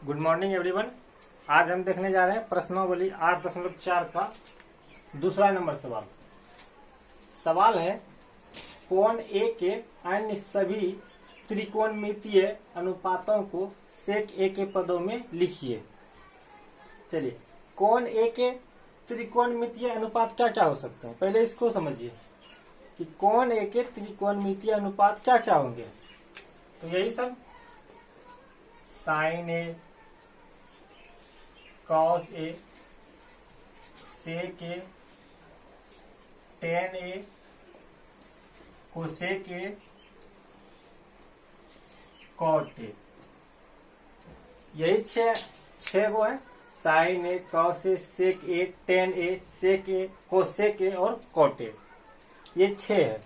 Good morning everyone. आज हम देखने जा रहे हैं प्रश्नावली 8.4 का दूसरा नंबर सवाल। सवाल है कोण ए के अन्य सभी त्रिकोणमितीय अनुपातों को सेक ए के पदों में लिखिए। चलिए, कोण ए के त्रिकोणमितीय अनुपात क्या क्या हो सकते हैं, पहले इसको समझिए कि कोण ए के त्रिकोणमितीय अनुपात क्या क्या होंगे। तो यही सब sine A, cos A, sec A, tan A, cosec A, cot A, यही छह गो है। Sine A, cos A, sec A, tan A, sec A, cosec A और कॉट ए, ये 6 है।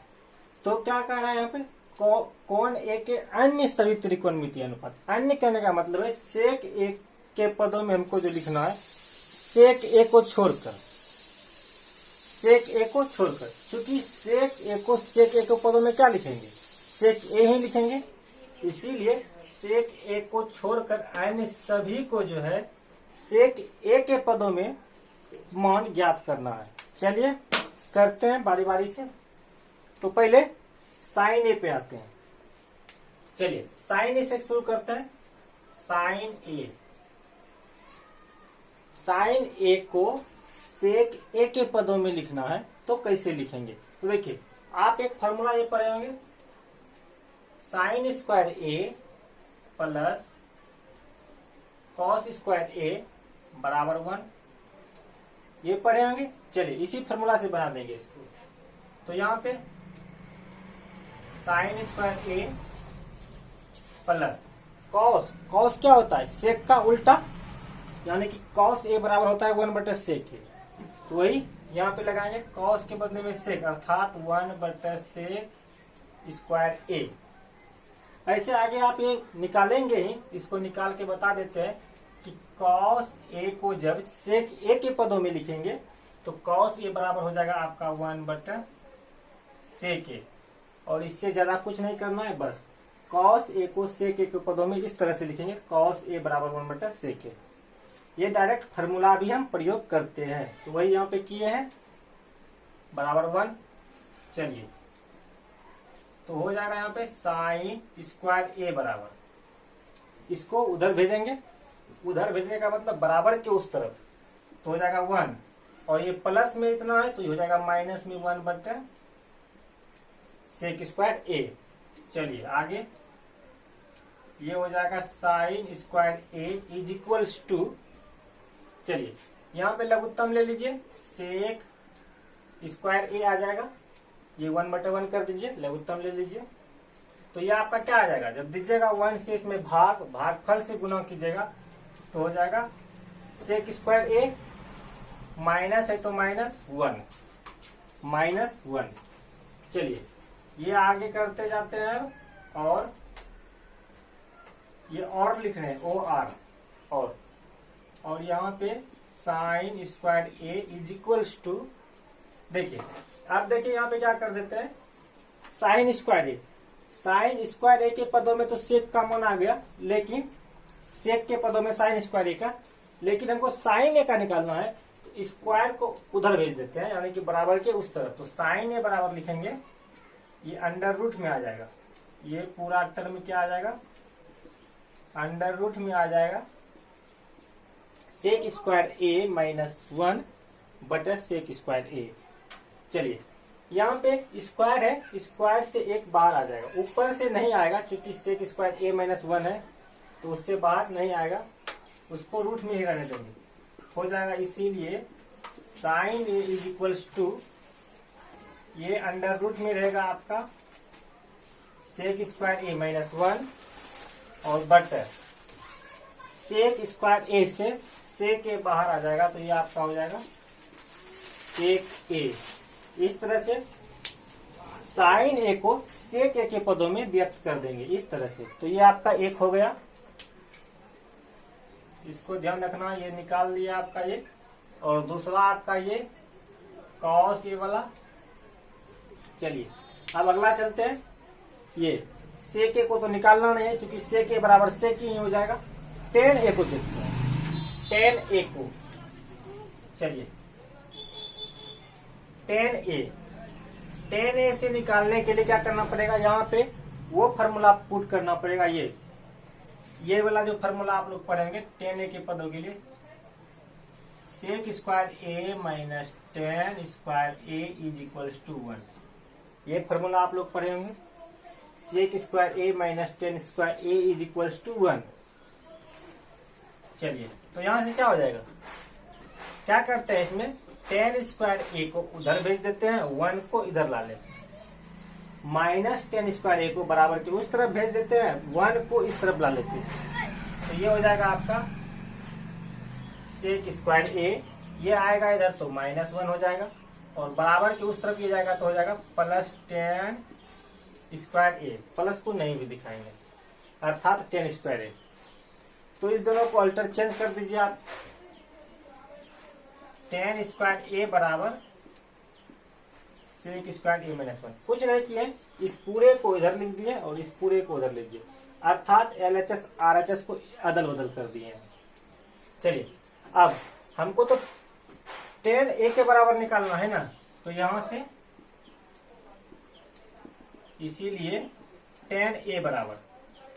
तो क्या कह रहा है यहाँ पे, कोण ए के अन्य सभी त्रिकोणमितीय अनुपात। अन्य कहने का मतलब है सेक ए के पदों में हमको जो लिखना है सेक ए को छोड़कर, क्योंकि सेक ए को पदों में क्या लिखेंगे, सेक ए ही लिखेंगे। इसीलिए सेक ए को छोड़कर अन्य सभी को जो है सेक ए के पदों में मान ज्ञात करना है। चलिए करते हैं बारी बारी से। तो पहले साइन ए पे आते हैं। चलिए साइन ए से शुरू करते हैं। साइन ए को सेक ए के पदों में लिखना है तो कैसे लिखेंगे। तो देखिए, आप एक फॉर्मूला ये पढ़े होंगे, sign square A plus cos square ए बराबर 1, ये पढ़े होंगे। चलिए इसी फॉर्मूला से बना देंगे इसको। तो यहाँ पे sine square A plus cos क्या होता है, सेक का उल्टा, यानी कि कॉस ए बराबर होता है 1/सेक ए। तो वही यहाँ पे लगाएंगे, कॉस के बदले में सेक अर्थात 1/सेक स्क्वायर ए। ऐसे आगे आप ये निकालेंगे ही, इसको निकाल के बता देते हैं कि कॉस ए को जब सेक ए के पदों में लिखेंगे तो कॉस ए बराबर हो जाएगा आपका 1/सेक ए। और इससे ज्यादा कुछ नहीं करना है, बस कॉस ए को सेक ए के पदों में इस तरह से लिखेंगे, कॉस ए बराबर 1/सेक ए। ये डायरेक्ट फार्मूला भी हम प्रयोग करते हैं, तो वही यहाँ पे किए हैं, बराबर 1। चलिए तो हो जाएगा यहाँ पे साइन स्क्वायर ए बराबर, इसको उधर भेजेंगे, उधर भेजने का मतलब बराबर के उस तरफ, तो हो जाएगा 1। और ये प्लस में इतना है तो ये हो जाएगा माइनस में 1/सेक स्क्वायर ए। चलिए आगे, ये हो जाएगा sine square A is equals to, चलिए यहाँ पे लघुत्तम ले लीजिए, सेक स्क्वायर ए आ जाएगा, ये 1/1 कर दीजिए, लघुत्तम ले लीजिए। तो ये आपका क्या आ जाएगा, जब दीजिएगा 1 से इसमें भागफल से गुना कीजिएगा तो हो जाएगा सेक स्क्वायर ए, माइनस है तो -1। चलिए ये आगे करते जाते हैं, और ये और लिख रहे हैं OR, और यहाँ पे sine square A is equals to, देखिए अब देखिए यहाँ पे क्या कर देते हैं, साइन स्क्वायर ए के पदों में तो सेक का मान आ गया, लेकिन सेक के पदों में साइन स्क्वायर ए का, लेकिन हमको साइन ए का निकालना है तो स्क्वायर को उधर भेज देते हैं, यानी कि बराबर के उस तरफ। तो साइन ए बराबर लिखेंगे, ये अंडर रूट में आ जाएगा, ये पूरा टर्म क्या आ जाएगा, अंडर रूट में आ जाएगा सेक स्क्वायर ए -1/सेक स्क्वायर ए। चलिए यहाँ पे स्क्वायर है, स्क्वायर से एक बाहर आ जाएगा, ऊपर से नहीं आएगा, क्योंकि सेक स्क्वायर ए -1 है तो उससे बाहर नहीं आएगा, उसको रूट में ही रहने देंगे, हो जाएगा। इसीलिए sine A is equals to, ये अंडर रूट में रहेगा आपका सेक स्क्वायर ए -1 और बटर सेक स्क्वायर ए से सेक ए बाहर आ जाएगा, तो ये आपका हो जाएगा सेक ए। इस तरह से साइन ए को सेक ए के पदों में व्यक्त कर देंगे इस तरह से। तो ये आपका एक हो गया, इसको ध्यान रखना, ये निकाल लिया आपका एक। और दूसरा आपका ये कॉस ए वाला। चलिए अब अगला चलते हैं, ये सेक ए को तो निकालना नहीं है, क्योंकि सेक ए बराबर सेक ही हो जाएगा। टेन ए को देखते हैं, टेन ए को। चलिए टेन ए से निकालने के लिए क्या करना पड़ेगा, यहाँ पे वो फार्मूला पुट करना पड़ेगा। ये वाला जो फार्मूला आप लोग पढ़ेंगे टेन ए के पदों के लिए, sec square A minus tan square A is equals to 1। ये फार्मूला आप लोग पढ़े होंगे, sec square A minus tan square A is equals to 1। चलिए तो यहां से क्या हो जाएगा, क्या करते हैं इसमें, टेन स्क्वायर ए को उधर भेज देते हैं, 1 को इधर ला लेते हैं, माइनस टेन स्क्वायर ए को बराबर के उस तरफ भेज देते हैं, 1 को इस तरफ ला लेते हैं। तो ये हो जाएगा आपका सेक स्क्वायर ए, ये आएगा इधर तो -1 हो जाएगा, और बराबर के उस तरफ ये जाएगा तो हो जाएगा plus ten square A, plus को नहीं भी दिखाएंगे, अर्थात टेन स्क्वायर ए। तो इस दोनों को अल्टर चेंज कर दीजिए आप, टेन स्क्वायर ए बराबर सेक स्क्वायर ए -1। कुछ नहीं किए, इस पूरे को इधर लिख दिए और इस पूरे को उधर लिख दिए, अर्थात LHS RHS को अदल बदल कर दिए हैं। चलिए अब हमको तो टेन ए के बराबर निकालना है ना, तो यहां से इसीलिए टेन ए बराबर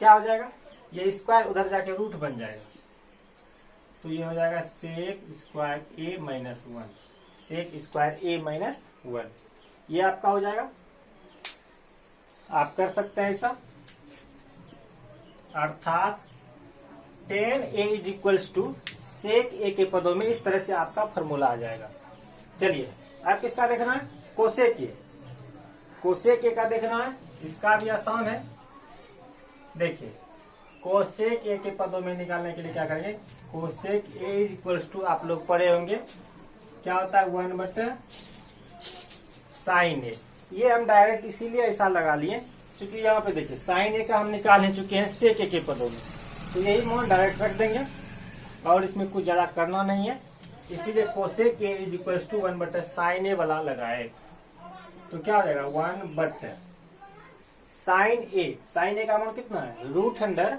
क्या हो जाएगा, ये स्क्वायर उधर जाके रूट बन जाएगा, तो ये हो जाएगा सेक square A -1, sec square A -1, ये आपका हो जाएगा। आप कर सकते हैं ऐसा, अर्थात tan A is equals to sec A के पदों में इस तरह से आपका फॉर्मूला आ जाएगा। चलिए आप किसका देखना है, कोसेक ए, कोसेक ए का देखना है, इसका भी आसान है। देखिए कोसेक ए के पदों में निकालने के लिए क्या करेंगे, cosec A is equals to आप लोग पढ़े होंगे क्या होता है, 1/sin ए। ये हम डायरेक्ट इसीलिए ऐसा लगा लिए क्योंकि यहाँ पे देखिए साइन ए का हम निकाल ही चुके हैं सेक ए के पदों में, तो यही मान डायरेक्ट रख देंगे और इसमें कुछ ज्यादा करना नहीं है, इसीलिए cosec A is equals to 1/sin A वाला लगाए, तो क्या हो जाएगा 1/sin ए। साइन ए का मान कितना है, √under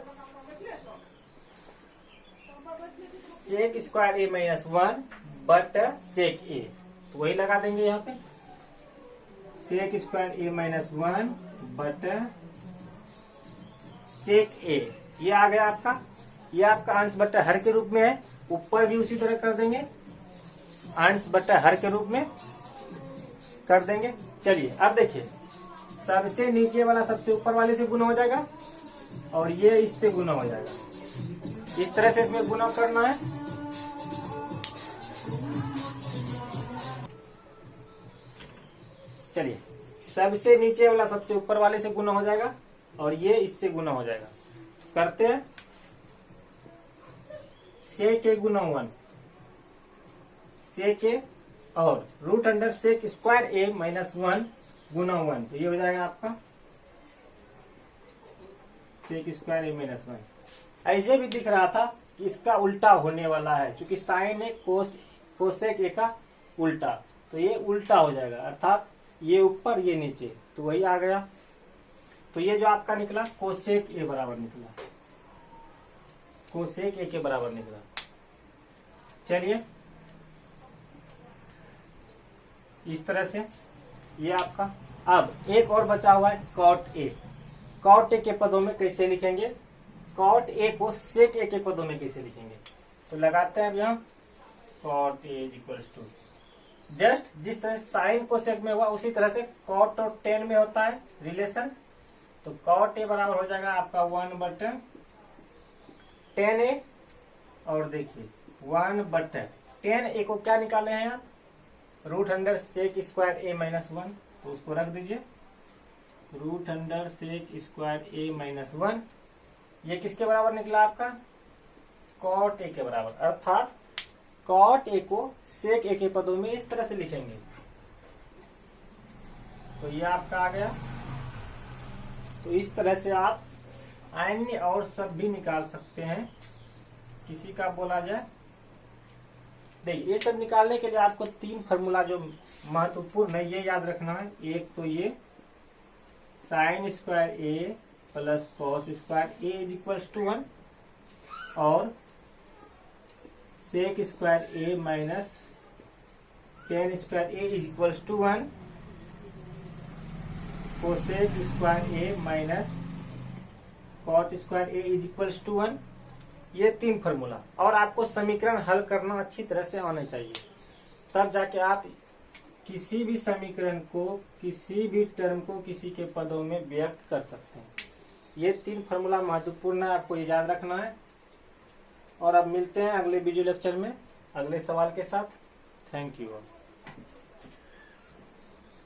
sec square A -1 but sec A, तो वही लगा देंगे यहाँ पे, सेक स्क्वायर ए -1 बट सेक ए। ये आ गया आपका, ये आपका अंश बट्टा हर के रूप में है, ऊपर भी उसी तरह कर देंगे, अंश बट्टा हर के रूप में कर देंगे। चलिए अब देखिए, सबसे नीचे वाला सबसे ऊपर वाले से गुना हो जाएगा और ये इससे गुना हो जाएगा, इस तरह से इसमें गुना करना है। चलिए सबसे नीचे वाला सबसे ऊपर वाले से गुना हो जाएगा और ये इससे गुना हो जाएगा, करते हैं, सेक ए गुना 1, सेक ए और √अंडर सेक स्क्वायर ए -1 गुना 1, तो ये हो जाएगा आपका सेक स्क्वायर ए -1। ऐसे भी दिख रहा था कि इसका उल्टा होने वाला है, क्योंकि साइन ए कोसेक ए का उल्टा, तो ये उल्टा हो जाएगा, अर्थात ये ऊपर ये नीचे, तो वही आ गया। तो ये जो आपका निकला कोसेक ए बराबर निकला, कोसेक ए के बराबर निकला। चलिए इस तरह से ये आपका, अब एक और बचा हुआ है कॉट ए। कॉट ए के पदों में कैसे लिखेंगे, कॉट ए को सेक ए के पदों में कैसे लिखेंगे, तो लगाते हैं अब यहाँ cot A is equals to, just जिस तरह साइन को सेक में हुआ उसी तरह से कॉट और टेन में होता है रिलेशन, तो कॉट ए बराबर हो जाएगा आपका 1/10 ए, और देखिए 1/10 ए को क्या निकाले हैं आप, √अंडर सेक स्क्वायर ए -1, तो उसको रख दीजिए, √अंडर सेक स्क्वायर ए -1, ये किसके बराबर निकला आपका, कॉट ए के बराबर, अर्थात कॉट ए को सेक ए के पदों में इस तरह से लिखेंगे, तो ये आपका आ गया। तो इस तरह से आप अन्य और सब भी निकाल सकते हैं, किसी का बोला जाए। देखिए ये सब निकालने के लिए आपको 3 फार्मूला जो महत्वपूर्ण है ये याद रखना है। एक तो ये sine square A plus cos square A is equals to 1, और sec square A minus tan square A is equals to 1, cosec square A minus cot square A is equals to 1। ये 3 फॉर्मूला, और आपको समीकरण हल करना अच्छी तरह से आना चाहिए, तब जाके आप किसी भी समीकरण को, किसी भी टर्म को किसी के पदों में व्यक्त कर सकते हैं। ये 3 फॉर्मूला महत्वपूर्ण है, आपको ये याद रखना है। और अब मिलते हैं अगले वीडियो लेक्चर में अगले सवाल के साथ। Thank you.